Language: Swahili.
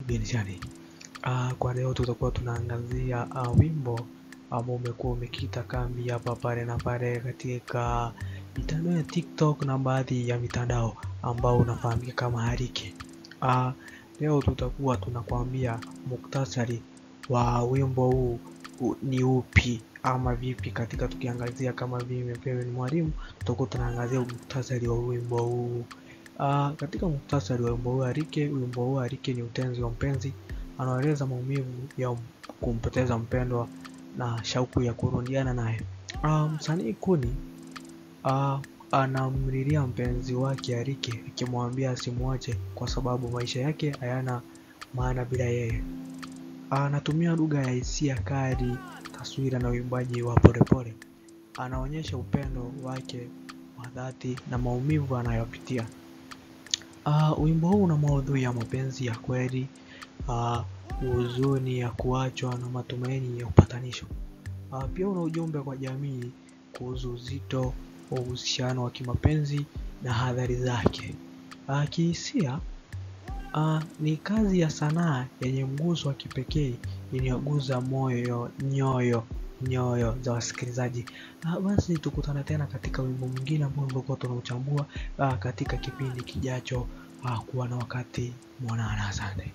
Binishani. Kwa leo tutakuwa tunaangazia wimbo ambao umekuwa umekita kambi hapa pale na pale katika mitandao ya TikTok na baadhi ya mitandao ambao unafahamika kama Harike. Leo tutakuwa tunakwambia muktasari wa wimbo huu ni upi ama vipi, katika tukiangazia kama vile nimepewa ni mwalimu, tutakuwa tunaangazia muktasari wa wimbo huu. Katika muktasari wa wimbo huu Harike ni utenzi wa mpenzi, anaeleza maumivu ya kumpoteza mpendwa na shauku ya kurudiana naye. Msanii Kuni anamlilia mpenzi wake Harike, akimwambia asimwache kwa sababu maisha yake hayana maana bila yeye. Anatumia lugha ya hisia kali, taswira na uimbaji wa polepole. Anaonyesha upendo wake wa dhati na maumivu anayopitia. Wimbo huu una maudhui ya mapenzi ya kweli, huzuni ya kuachwa na matumaini ya upatanisho. Pia una ujumbe kwa jamii kuhusu uzito wa uhusiano wa kimapenzi na hadhari zake. Kihisia, ni kazi ya sanaa yenye mguso wa kipekee inayoguza nyoyo za wasikilizaji. Basi tukutane tena katika wimbo mwingine ambao tutakuwa tunauchambua katika kipindi kijacho. Kuwa na wakati mwanana. Asante.